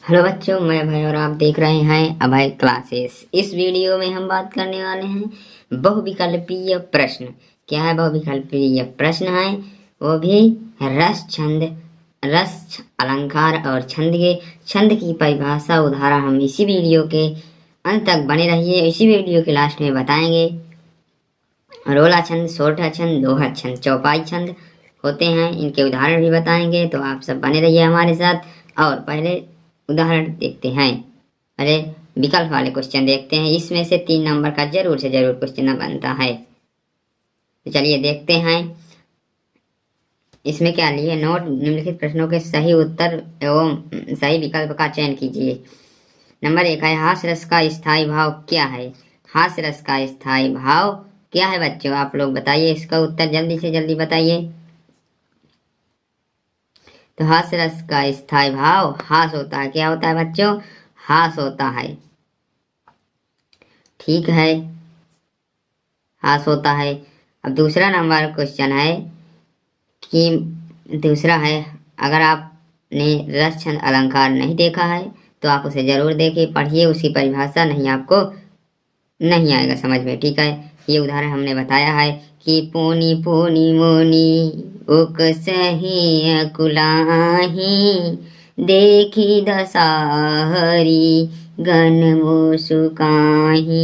Hello बच्चों, मैं अभय और आप देख रहे हैं अभय क्लासेस। इस वीडियो में हम बात करने वाले हैं बहुविकल्पीय प्रश्न। क्या है बहुविकल्पीय प्रश्न? है वो भी रस अलंकार और छंद की परिभाषा उदाहरण हम इसी वीडियो के अंत तक बने रहिए। इसी वीडियो के लास्ट में बताएंगे। रोला छंद, सोरठा छंद, दोहा छंद, चौपाई छंद होते हैं, इनके उदाहरण भी बताएंगे। तो आप सब बने रहिए हमारे साथ। और पहले उदाहरण देखते हैं। अरे विकल्प वाले क्वेश्चन देखते हैं। इसमें से 3 नंबर का जरूर से जरूर क्वेश्चन बनता है। तो चलिए देखते हैं। इसमें क्या लिए नोट, निम्नलिखित प्रश्नों के सही उत्तर एवं सही विकल्प का चयन कीजिए। नंबर 1 है, हास्य रस का स्थायी भाव क्या है? हास्य रस का स्थायी भाव क्या है बच्चों? आप लोग बताइए, इसका उत्तर जल्दी से जल्दी बताइए। तो हास्य रस का स्थायी भाव हास होता है। क्या होता है बच्चों? हास होता है। ठीक है, हास होता है। अब दूसरा नंबर क्वेश्चन है कि दूसरा है, अगर आपने रस छंद अलंकार नहीं देखा है तो आप उसे जरूर देखिए, पढ़िए, उसकी परिभाषा नहीं आपको नहीं आएगा समझ में। ठीक है, ये उदाहरण हमने बताया है कि पोनी पोनी मोनी उक सही अकुलाही देखी दसाहरी गन मुसुकाही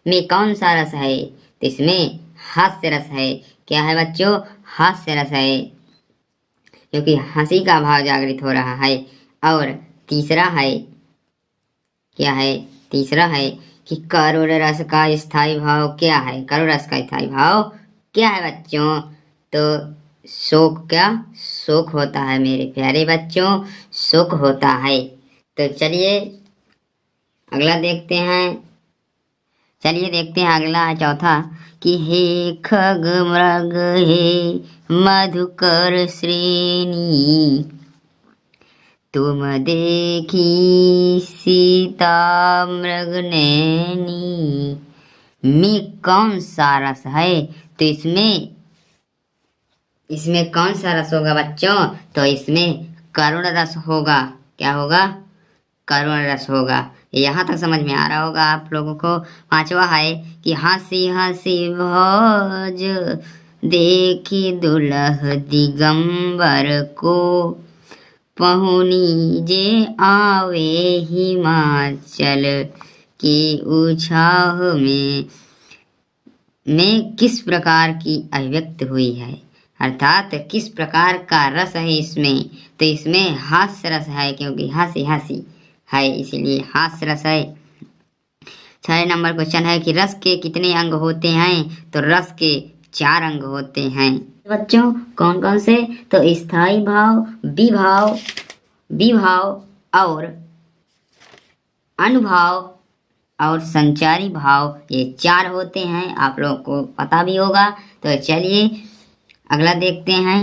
में कौन सा रस है? तो इसमें हास्य रस है। क्या है बच्चों? हास्य रस है, क्योंकि हंसी का भाव जागृत हो रहा है। और तीसरा है, क्या है? तीसरा है कि करुण रस का स्थायी भाव क्या है? करुण रस का स्थायी भाव क्या है बच्चों? तो शोक। क्या शोक होता है मेरे प्यारे बच्चों? शोक होता है। तो चलिए अगला देखते हैं। चलिए देखते हैं अगला है चौथा कि हे खग मृग हे मधुकर श्रेणी तुम देखी सीता मृग नैनी में कौन सा रस है? तो इसमें कौन सा रस होगा बच्चों? तो इसमें करुण रस होगा। क्या होगा? करुण रस होगा। यहाँ तक समझ में आ रहा होगा आप लोगों को। पांचवा है कि हंसी हंसी भौज देखी दुल्ह दिगंबर को पहुनी जे आवे हिमाचल के उछाह में किस प्रकार की अभिव्यक्त हुई है? अर्थात किस प्रकार का रस है इसमें? तो इसमें हास्य रस है, क्योंकि हंसी हंसी है इसीलिए हास्य रस है। 6 नंबर क्वेश्चन है कि रस के कितने अंग होते हैं? तो रस के 4 अंग होते हैं बच्चों। कौन कौन से? तो स्थायी भाव, विभाव और अनुभाव और संचारी भाव, ये 4 होते हैं। आप लोगों को पता भी होगा। तो चलिए अगला देखते हैं।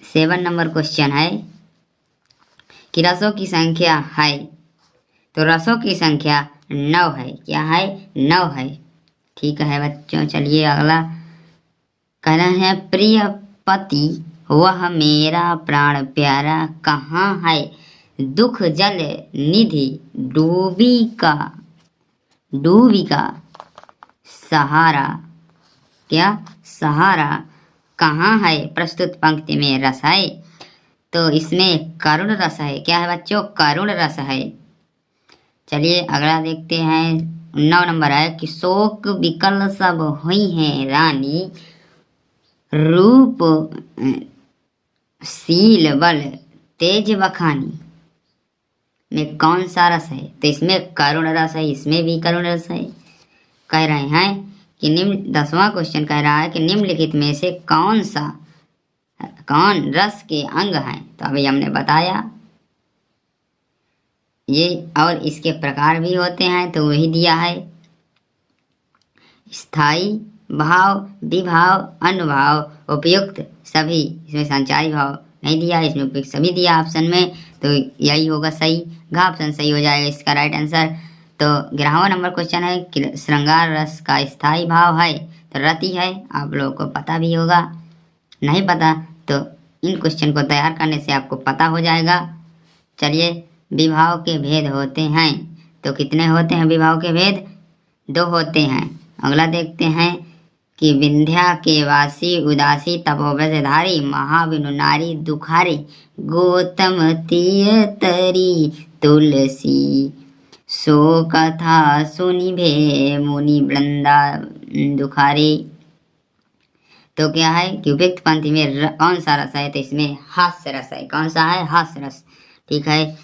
7 नंबर क्वेश्चन है कि रसों की संख्या है। तो रसों की संख्या 9 है। क्या है? 9 है। ठीक है बच्चों, चलिए अगला कहना है प्रिय पति वह मेरा प्राण प्यारा कहाँ है? दुख जल निधि डूबी का सहारा। क्या सहारा कहाँ है? प्रस्तुत पंक्ति में रस है। तो इसमें करुण रस है। क्या है बच्चों? करुण रस है। चलिए अगला देखते हैं। 9 नंबर है कि शोक विकल सब हुई हैं रानी रूप शील बल तेज बखानी में कौन सा रस है? तो इसमें करुण रस है। इसमें भी करुण रस है। कह रहे हैं कि 10वां क्वेश्चन कह रहा है कि निम्नलिखित में से कौन रस के अंग हैं? तो अभी हमने बताया ये, और इसके प्रकार भी होते हैं तो वही दिया है। स्थायी भाव, विभाव, अनुभाव, उपयुक्त सभी। इसमें संचारी भाव नहीं दिया, इसमें उपयुक्त सभी दिया ऑप्शन में। तो यही होगा सही। घ ऑप्शन सही हो जाएगा इसका राइट आंसर। तो 11वां नंबर क्वेश्चन है कि श्रृंगार रस का स्थायी भाव है। तो रति है। आप लोगों को पता भी होगा। नहीं पता तो इन क्वेश्चन को तैयार करने से आपको पता हो जाएगा। चलिए, विभाव के भेद होते हैं, तो कितने होते हैं विभाव के भेद? 2 होते हैं। अगला देखते हैं कि विंध्या के वासी उदासी तपोव्रतधारी महाविनु नारी दुखारी गौतम तीय तरी तुलसी सो कथा सुनिभे मुनि वृंदा दुखारी। तो क्या है कि उपयुक्त पंक्ति में कौन सा रस है? तो इसमें हास्य रस है। कौन सा है? हास्य रस। ठीक है,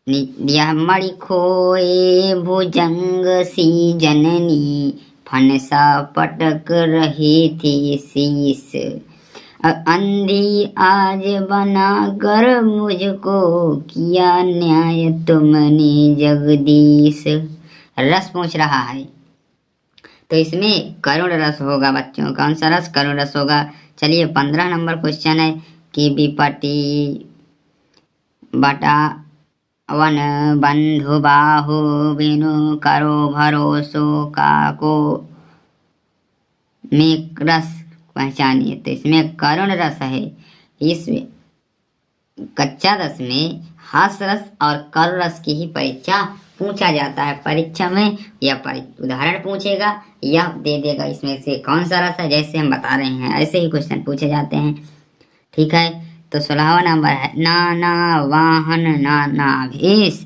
दिया मणि खोए भुजंग सी जननी फनसा पटक रही थी शीस अंधी आज बना कर मुझको किया न्याय तुमने जगदीश। रस पूछ रहा है, तो इसमें करुण रस होगा बच्चों। कौन सा रस? करुण रस होगा। चलिए 15 नंबर क्वेश्चन है कि विपटी बटा वन बंधु बाहु बिनु करो भरोसो काको में रस पहचानिए। तो इसमें करुण रस है। इस कक्षा 10 में हास्य रस और करुण रस की ही परीक्षा पूछा जाता है। परीक्षा में या उदाहरण पूछेगा या दे देगा इसमें से कौन सा रस है, जैसे हम बता रहे हैं ऐसे ही क्वेश्चन पूछे जाते हैं। ठीक है, तो 16वां नंबर है नाना वाहन नाना भेष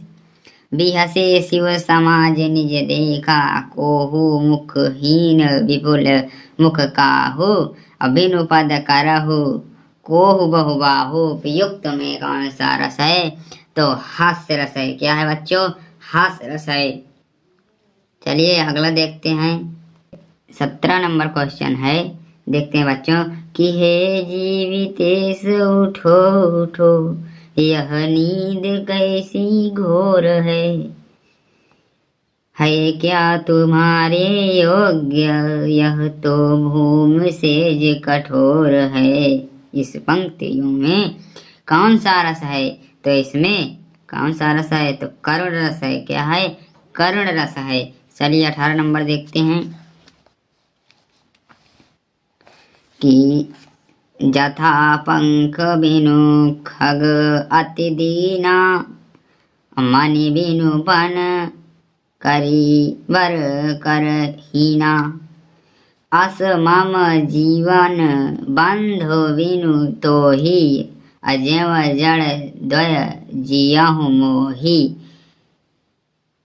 बिहसे शिव समाज निज देखा कोहु मुखहीन विपुल मुख काहू अभिनु पद करहु कोहु बहुबाहु युक्त में कौन सा रस है? तो हास्य रस है। क्या है बच्चों? हास्य रस है। चलिए अगला देखते हैं। 17 नंबर क्वेश्चन है, देखते हैं बच्चों कि हे जीवितेश उठो उठो यह नींद कैसी घोर है क्या तुम्हारे योग्य यह तो भूमि सेज कठोर है। इस पंक्तियों में कौन सा रस है? तो इसमें कौन सा रस है? तो करुण रस है। क्या है? करुण रस है। चलिए 18 नंबर देखते हैं कि जथा पंख बिनु खग अति दीना मणि बिनु बन करी वर कर हीना अस मम जीवन बंधो बिनु तो ही अजेव जड़ द्वय जियाहु मोही।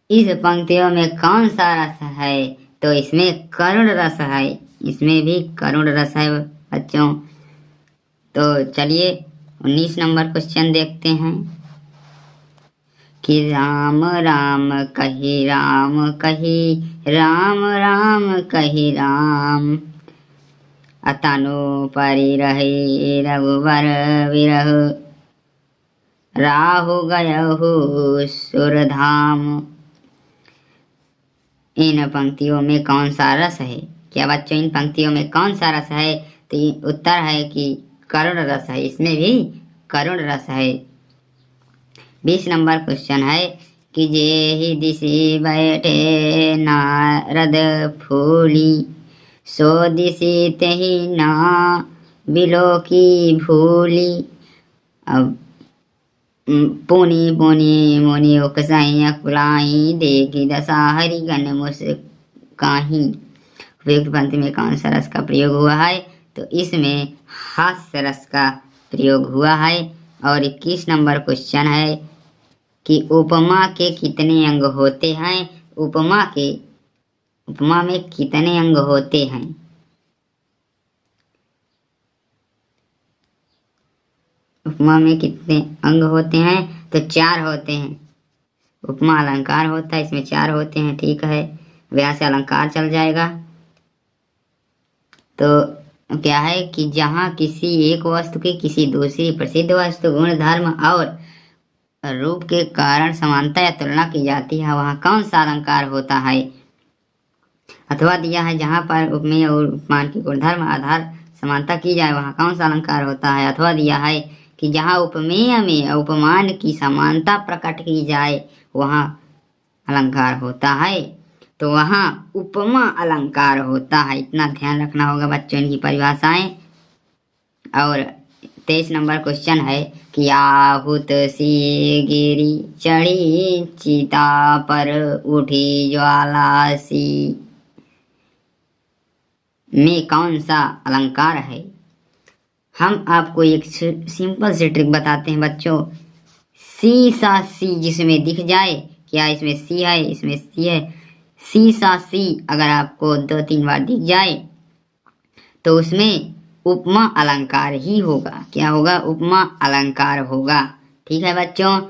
इस पंक्तियों में कौन सा रस है? तो इसमें करुण रस है। इसमें भी करुण रस है बच्चों। तो चलिए 19 नंबर क्वेश्चन देखते हैं कि राम राम कही राम कही राम राम कही राम अतनु परि रहे रघुवर विरह राहु गयहु सुरधाम। इन पंक्तियों में कौन सा रस है? क्या बच्चों इन पंक्तियों में कौन सा रस है? तो उत्तर है कि करुण रस है। इसमें भी करुण रस है। 20 नंबर क्वेश्चन है कि जे ही दिशि बैठे नारद फूली सो दिशि तेहि ना बिलो की भूली। अब पुनि पुनि मुनि उकसाई अकुलाई देखी दशा हरिगण मुस्काही। उपयुक्त पंक्ति में कौन सा रस का प्रयोग हुआ है? तो इसमें हास्य रस का प्रयोग हुआ है। और 21 नंबर क्वेश्चन है कि उपमा के कितने अंग होते हैं? उपमा में कितने अंग होते हैं? उपमा में कितने अंग होते हैं? तो 4 होते हैं। उपमा अलंकार होता है, इसमें 4 होते हैं। ठीक है, व्यास से अलंकार चल जाएगा। तो क्या है कि जहाँ किसी एक वस्तु की किसी दूसरी प्रसिद्ध वस्तु गुण धर्म और रूप के कारण समानता या तुलना की जाती है वहाँ कौन सा अलंकार होता है? अथवा दिया है जहाँ पर उपमेय और उपमान की गुणधर्म आधार समानता की जाए वहाँ कौन सा अलंकार होता है? अथवा दिया है कि जहाँ उपमेय में उपमान की समानता प्रकट की जाए वहाँ अलंकार होता है। तो वहाँ उपमा अलंकार होता है। इतना ध्यान रखना होगा बच्चों इनकी परिभाषाएं। और 23 नंबर क्वेश्चन है कि आहुत सी गिरी चढ़ी चिता पर उठी ज्वाला सी में कौन सा अलंकार है। हम आपको एक सिंपल सी ट्रिक बताते हैं बच्चों। सी सा सी जिसमें दिख जाए, क्या इसमें सी है, इसमें सी है, सी सा सी अगर आपको 2-3 बार दिख जाए तो उसमें उपमा अलंकार ही होगा। क्या होगा? उपमा अलंकार होगा। ठीक है बच्चों।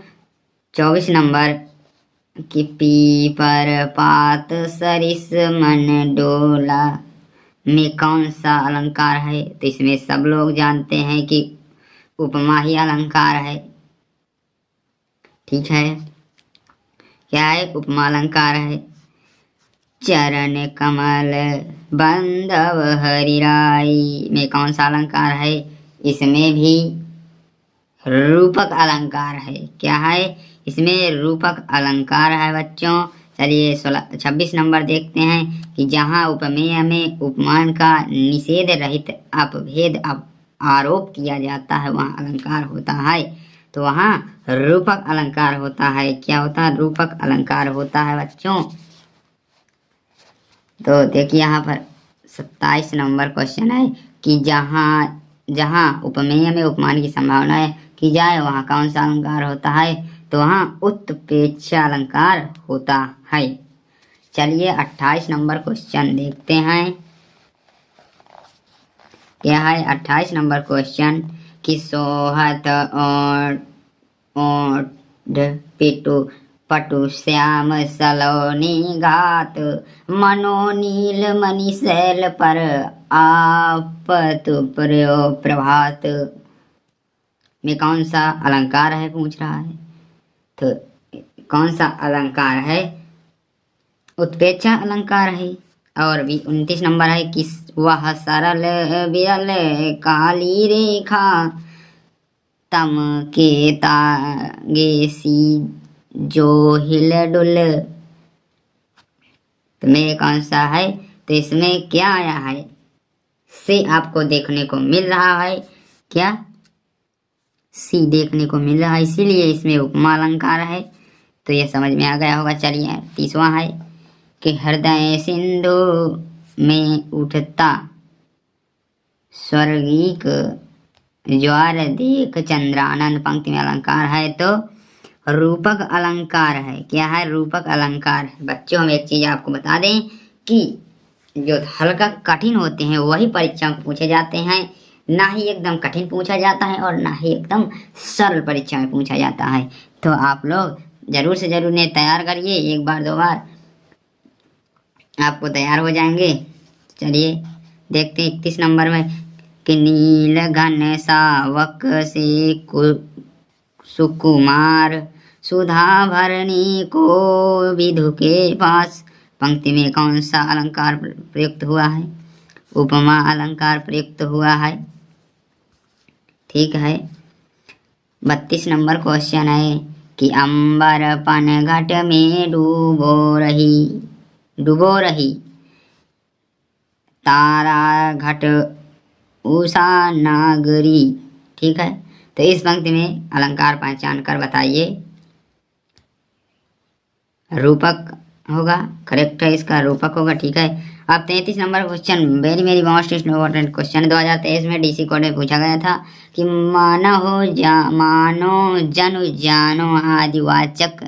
24 नंबर कि पीपर पात सरिस मन डोला में कौन सा अलंकार है। तो इसमें सब लोग जानते हैं कि उपमा ही अलंकार है। ठीक है, क्या है? उपमा अलंकार है। चरण कमल बंधव हरिराई में कौन सा अलंकार है। इसमें भी रूपक अलंकार है। क्या है? इसमें रूपक अलंकार है बच्चों। चलिए 26 नंबर देखते हैं कि जहाँ उपमेय में उपमान का निषेध रहित अपभेद आरोप किया जाता है वहाँ अलंकार होता है। तो वहाँ रूपक अलंकार होता है। क्या होता है? रूपक अलंकार होता है बच्चों। तो देखिए यहाँ पर 27 नंबर क्वेश्चन है कि जहाँ उपमेय में उपमान की संभावना की जाए वहाँ कौन सा अलंकार होता है। तो वहाँ उत्प्रेक्षा अलंकार होता है। चलिए 28 नंबर क्वेश्चन देखते हैं। क्या है 28 नंबर क्वेश्चन कि सोहत ओढ़ पिटु पटु श्याम सलोनी घात मनोनील मणिशैल पर आपत प्रयो प्रभात में कौन सा अलंकार है पूछ रहा है। तो कौन सा अलंकार है? उत्प्रेक्षा अलंकार है। और भी 29 नंबर है कि वह सरल विरल काली रेखा तम के तागे सी जो हिल डुल तो में कौन सा है। तो इसमें क्या आया है से आपको देखने को मिल रहा है। क्या? सी देखने को मिल रहा है, इसीलिए इसमें उपमा अलंकार है। तो ये समझ में आ गया होगा। चलिए 30वां है कि हृदय सिंधु में उठता स्वर्गीक ज्वार देख चंद्रानंद पंक्ति में अलंकार है। तो रूपक अलंकार है। क्या है? रूपक अलंकार। बच्चों हम एक चीज आपको बता दें कि जो हल्का कठिन होते हैं वही परीक्षा में पूछे जाते हैं, ना ही एकदम कठिन पूछा जाता है और ना ही एकदम सरल परीक्षा में पूछा जाता है। तो आप लोग जरूर से जरूर ने तैयार करिए, 1 बार 2 बार आपको तैयार हो जाएंगे। चलिए देखते हैं 31 नंबर में कि नील घन सावक से सुकुमार सुधा भरणी को विधु के पास पंक्ति में कौन सा अलंकार प्रयुक्त हुआ है। उपमा अलंकार प्रयुक्त हुआ है। ठीक है। 32 नंबर क्वेश्चन है कि अंबर पन घट में डूबो रही तारा घट उषा नागरी। ठीक है। तो इस पंक्ति में अलंकार पहचान कर बताइए। रूपक होगा, करेक्ट है, इसका रूपक होगा। ठीक है। अब 33 number question very very most important question 2023 में डीसी कोड में पूछा गया था कि मानो जनु जानो आदि वाचक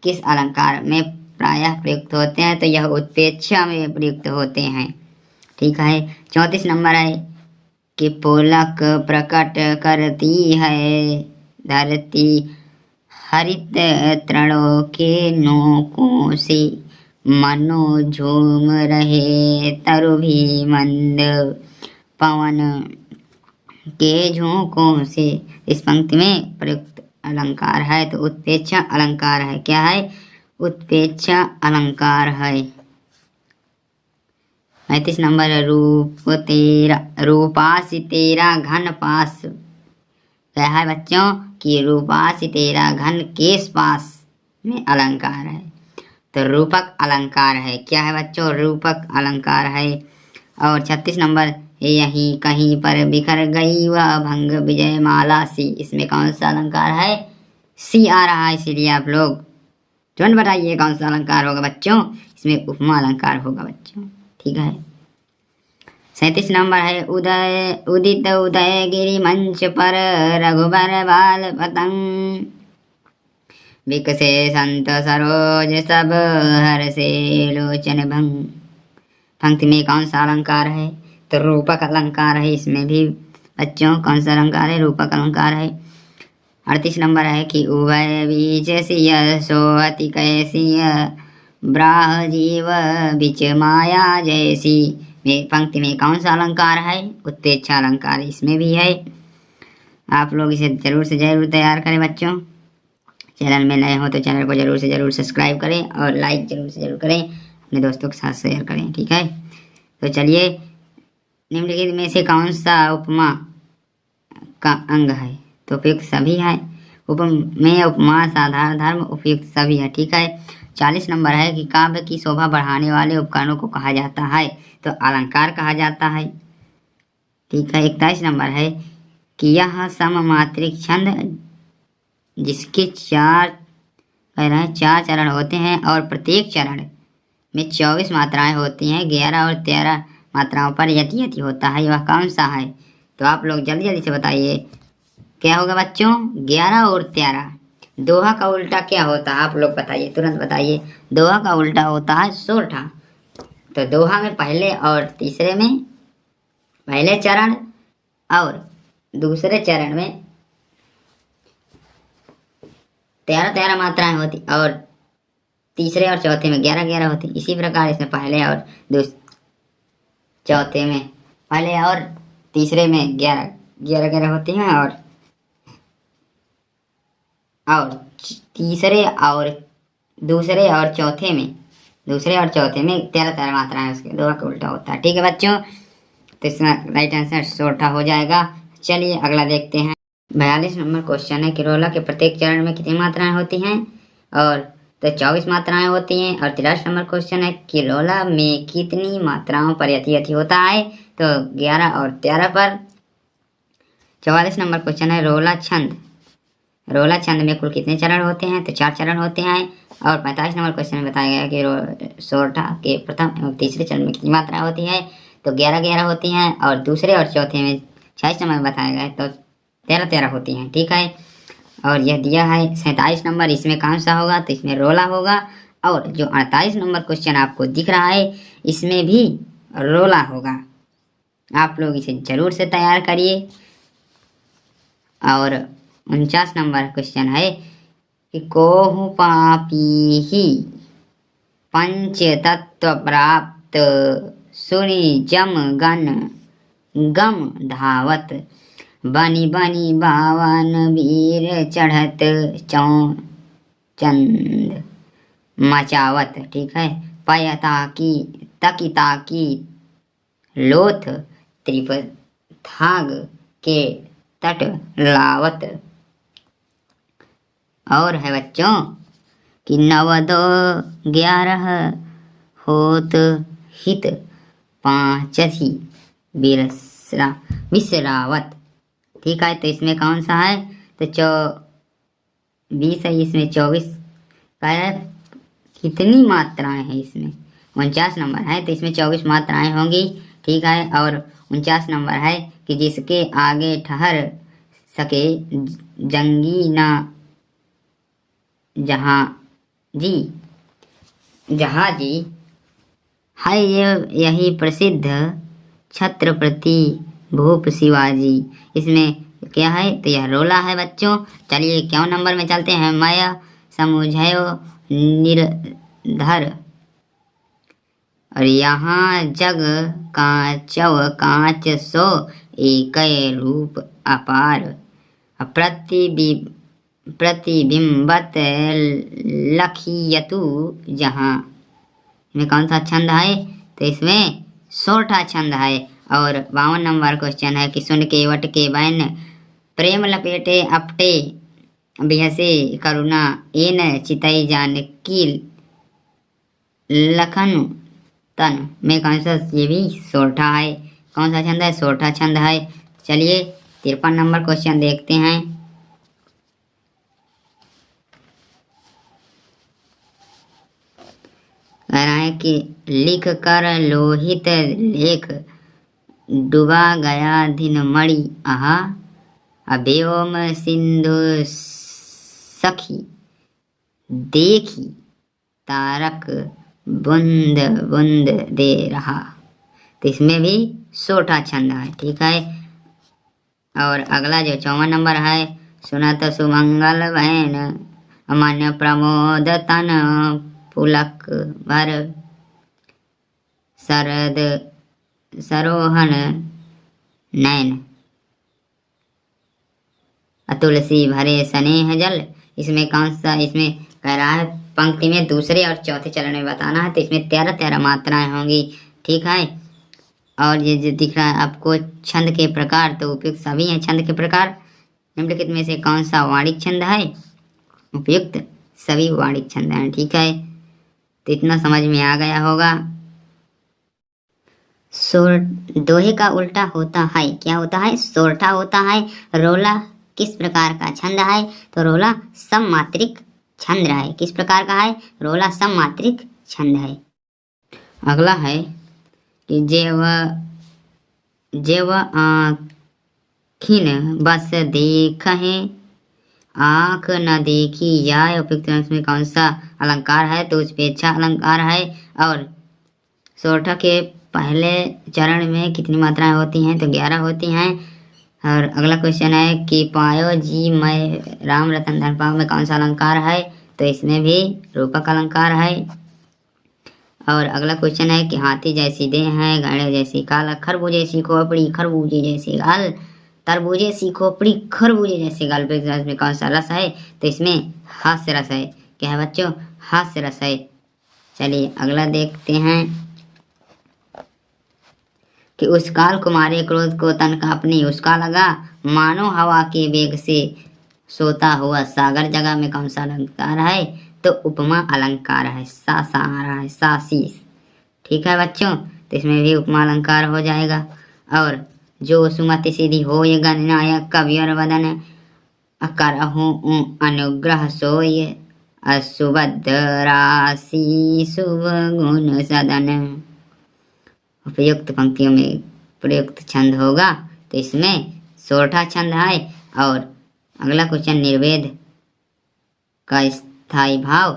किस अलंकार में प्रायः प्रयुक्त होते हैं। तो यह उत्प्रेक्षा में प्रयुक्त होते हैं। ठीक है। 34 नंबर है कि पुलक प्रकट करती है धरती हरित तृणों के नोकों से मनो झूम रहे तरु भी मंद पवन के झोंकों से। इस पंक्ति में प्रयुक्त अलंकार है। तो उत्प्रेक्षा अलंकार है। क्या है? उत्प्रेक्षा अलंकार है। 35 नंबर रूपासी तेरा घन पास। क्या है बच्चों कि रूपासी तेरा घन केस पास में अलंकार है। तो रूपक अलंकार है। क्या है बच्चों? रूपक अलंकार है। और 36 नंबर यहीं कहीं पर बिखर गई वह भंग विजय माला सी। इसमें कौन सा अलंकार है? सी आ रहा है, इसीलिए आप लोग तुरंत बताइए कौन सा अलंकार होगा बच्चों। इसमें उपमा अलंकार होगा बच्चों, ठीक है। 37 नंबर है उदित उदय गिरि मंच पर रघुबर बाल पतंग विकसे संत सरोज सब हर से लोचन भंग। पंक्ति में कौन सा अलंकार है? तो रूपक अलंकार है। इसमें भी बच्चों कौन सा अलंकार है? रूपक अलंकार है। 38 नंबर है कि उभय बीच सिय सोअति कैसिय ब्राह जीव बिच माया जैसी। में पंक्ति में कौन सा अलंकार है? उत्प्रेक्षा अलंकार इसमें भी है। आप लोग इसे जरूर से जरूर तैयार करें बच्चों। चैनल में नए हो तो चैनल को जरूर से जरूर सब्सक्राइब करें और लाइक जरूर से जरूर करें, अपने दोस्तों के साथ शेयर करें, ठीक है। तो चलिए, निम्नलिखित में से कौन सा उपमा का अंग है? तो उपयुक्त सभी है। उपमेय उपमा साधारण धर्म उपयुक्त सभी है, ठीक है। 40 नंबर है कि काव्य की शोभा बढ़ाने वाले उपकरणों को कहा जाता है? तो अलंकार कहा जाता है, ठीक है। 41 नंबर है कि यह सममात्रिक छंद जिसके चार चरण होते हैं और प्रत्येक चरण में 24 मात्राएं होती हैं, 11 और 13 मात्राओं पर यति यति होता है, वह कौन सा है? तो आप लोग जल्दी जल्दी से बताइए क्या होगा बच्चों? 11 और 13। दोहा का उल्टा क्या होता है? आप लोग बताइए, तुरंत बताइए। दोहा का उल्टा होता है सोरठा। तो दोहा में पहले और तीसरे में पहले चरण और दूसरे चरण में 13 मात्राएं होती और तीसरे और चौथे में 11 होती। इसी प्रकार इसमें पहले और चौथे में पहले और तीसरे में 11 होती हैं और तीसरे और दूसरे और चौथे में 13 मात्राएं उसके दोहा का उल्टा होता है, ठीक है बच्चों। तो इसमें राइट आंसर सोरठा हो जाएगा। चलिए अगला देखते हैं। 42 नंबर क्वेश्चन है कि रोला के प्रत्येक चरण में कितनी मात्राएं होती हैं? और तो 24 मात्राएं होती हैं। और 83 नंबर क्वेश्चन है कि रोला में कितनी मात्राओं पर यति यति होता है? तो 11 और 13 पर। 44 नंबर क्वेश्चन है रोला छंद में कुल कितने चरण होते हैं? तो 4 चरण होते हैं। और 45 नंबर क्वेश्चन में बताया गया कि सोरठा के प्रथम एवं तीसरे चरण में कितनी मात्रा होती है? तो 11 होती हैं। और दूसरे और चौथे में 26 नंबर में बताया गया है तो 13 होती हैं, ठीक है। और यह दिया है 47 नंबर, इसमें कौन सा होगा? तो इसमें रोला होगा। और जो 48 नंबर क्वेश्चन आपको दिख रहा है इसमें भी रोला होगा। आप लोग इसे जरूर से तैयार करिए। और 49 नंबर क्वेश्चन है कि कोहु पापी ही पंच तत्व प्राप्त सुनि जम गम धावत बनी बनी बावन वीर चढ़त चंद मचावत, ठीक है। पयता की तकिता की लोथ त्रिपथाग के तट लावत। और है बच्चों कि 9 2 11 होत हित पांचही विसरावत, ठीक है। तो इसमें कौन सा है? तो 20 है, इसमें 24 का है। कितनी मात्राएं हैं इसमें? 49 नंबर है तो इसमें 24 मात्राएं होंगी, ठीक है। और 49 नंबर है कि जिसके आगे ठहर सके जंगी ना जहाजी है यही प्रसिद्ध छत्रपति भूप शिवाजी। इसमें क्या है? तो यह रोला है बच्चों। चलिए 51 नंबर में चलते हैं। मैं समुझयो निर्धर और यहाँ जग कांच सो एक रूप अपार प्रतिबिंबत लखियतु जहाँ। इसमें कौन सा छंद है? तो इसमें सोरठा छंद है। और 52 नंबर क्वेश्चन है कि सुन के वट के बैन प्रेम लपेटे अपटे बिहसे करुणा एन चितई जान की लखन तन में कौन सा? ये भी सोरठा है, कौन सा छंद है? सोठा छंद है। चलिए 53 नंबर क्वेश्चन देखते हैं। कह रहा है कि लिख कर लोहित लेख डूबा गया दिन मणि आहा अव्योम सिंधु सखी देखी तारक बूंद बूंद दे रहा। तो इसमें भी सोठा छंद है। ठीक है। और अगला जो 54 नंबर है, सुनत सुमंगल बहन मन प्रमोद तन पुलक भर शरद सरोहन नैन तुलसी भरे स्नेह जल। इसमें कौन सा? इसमें कह रहा है पंक्ति में दूसरे और चौथे चरण में बताना है। तो इसमें 13 मात्राएं होंगी। ठीक है। और ये जो दिख रहा है आपको छंद के प्रकार, तो उपयुक्त सभी हैं छंद के प्रकार। निम्नलिखित में से कौन सा वाणिक छंद है? उपयुक्त सभी वाणिक छंद हैं। ठीक है। तो इतना समझ में आ गया होगा। दोहे का उल्टा होता है, क्या होता है? सोरठा होता है। रोला किस प्रकार का छंद है? तो रोला सममात्रिक छंद है। किस प्रकार का है? रोला सममात्रिक छंद है। अगला है कि जेव आँखिन बस देखें आँख न देखी जाए। उपयुक्त में कौन सा अलंकार है? तो उपेक्षा अलंकार है। और सोरठा के पहले चरण में कितनी मात्राएं होती हैं? तो 11 होती हैं। और अगला क्वेश्चन है कि पायो जी मैं राम रतन धन पाओ में कौन सा अलंकार है? तो इसमें भी रूपक अलंकार है। और अगला क्वेश्चन है कि हाथी जैसी देह है घड़े जैसी काल खरबूजे सी खोपड़ी खरबूजे जैसे गाल तरबूजे सी खोपड़ी खरबूजे जैसे गाल। में कौन सा रस है? तो इसमें हास्य रस है। क्या है बच्चों? हास्य रस है। चलिए अगला देखते हैं कि उस काल कुमारी क्रोध को तन कांपनी उसका लगा मानो हवा के वेग से सोता हुआ सागर। जगह में कौन सा अलंकार है? तो उपमा अलंकार है। सा आ रहा है, सासी। ठीक है बच्चों। तो इसमें भी उपमा अलंकार हो जाएगा। और जो सुमति सीधी हो ये गणनायक कवियर वदन करहु अनुग्रह सोय असुबद्ध राशि शुभ गुण सदन। उपयुक्त पंक्तियों में प्रयुक्त छंद होगा। तो इसमें सोरठा छंद है। और अगला क्वेश्चन निर्वेद का स्थायी भाव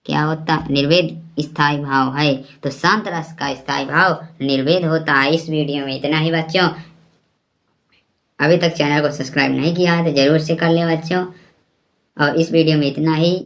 क्या होता? निर्वेद स्थायी भाव है। तो शांत रस का स्थायी भाव निर्वेद होता है। इस वीडियो में इतना ही बच्चों। अभी तक चैनल को सब्सक्राइब नहीं किया है तो जरूर से कर ले बच्चों। और इस वीडियो में इतना ही।